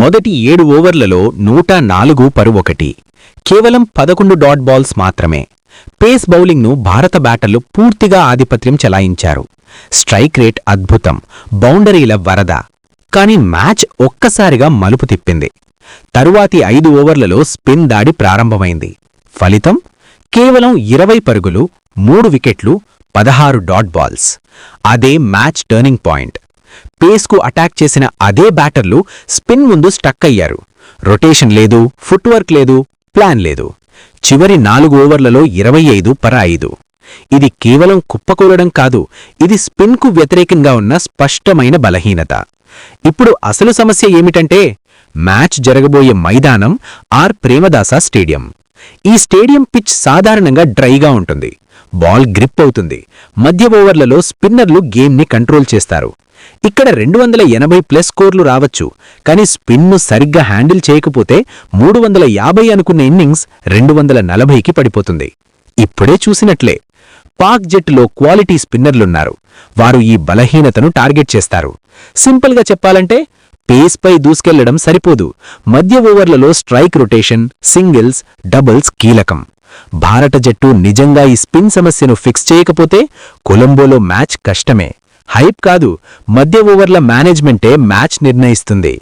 మొదటి 7 ఓవర్లలో 104 పరువొకటి. కేవలం 11 డాట్ బాల్స్ మాత్రమే. పేస్ బౌలింగ్ను భారత బ్యాటర్లు పూర్తిగా ఆధిపత్యం చెలాయించారు. స్ట్రైక్ రేట్ అద్భుతం, బౌండరీల వరద. కాని మ్యాచ్ ఒక్కసారిగా మలుపు తిప్పింది. తరువాతి 5 ఓవర్లలో స్పిన్ దాడి ప్రారంభమైంది. ఫలితం కేవలం 20 పరుగులు, 3 వికెట్లు, 16 డాట్ బాల్స్. అదే మ్యాచ్ టర్నింగ్ పాయింట్. పేస్కు అటాక్ చేసిన అదే బ్యాటర్లు స్పిన్ ముందు స్టక్ అయ్యారు. రొటేషన్ లేదు, ఫుట్వర్క్ లేదు, ప్లాన్ లేదు. చివరి 4 ఓవర్లలో 25/5. ఇది కేవలం కుప్పకూలడం కాదు, ఇది స్పిన్కు వ్యతిరేకంగా ఉన్న స్పష్టమైన బలహీనత. ఇప్పుడు అసలు సమస్య ఏమిటంటే, మ్యాచ్ జరగబోయే మైదానం ప్రేమదాస స్టేడియం. ఈ స్టేడియం పిచ్ సాధారణంగా డ్రైగా ఉంటుంది. బాల్ గ్రిప్ అవుతుంది. మధ్య ఓవర్లలో స్పిన్నర్లు గేమ్ని కంట్రోల్ చేస్తారు. ఇక్కడ 280+ స్కోర్లు రావచ్చు, కానీ స్పిన్ను సరిగ్గా హ్యాండిల్ చేయకపోతే 350 అనుకున్న ఇన్నింగ్స్ 240కి పడిపోతుంది. ఇప్పుడే చూసినట్లే పాక్ జట్టులో క్వాలిటీ స్పిన్నర్లున్నారు. వారు ఈ బలహీనతను టార్గెట్ చేస్తారు. సింపుల్గా చెప్పాలంటే, పేస్పై దూసుకెళ్లడం సరిపోదు. మధ్య ఓవర్లలో స్ట్రైక్ రొటేషన్, సింగిల్స్, డబుల్స్ కీలకం. భారత జట్టు నిజంగా ఈ స్పిన్ సమస్యను ఫిక్స్ చేయకపోతే కొలంబోలో మ్యాచ్ కష్టమే. హైప్ కాదు, మధ్య ఓవర్ల మేనేజ్మెంటే మ్యాచ్ నిర్ణయిస్తుంది.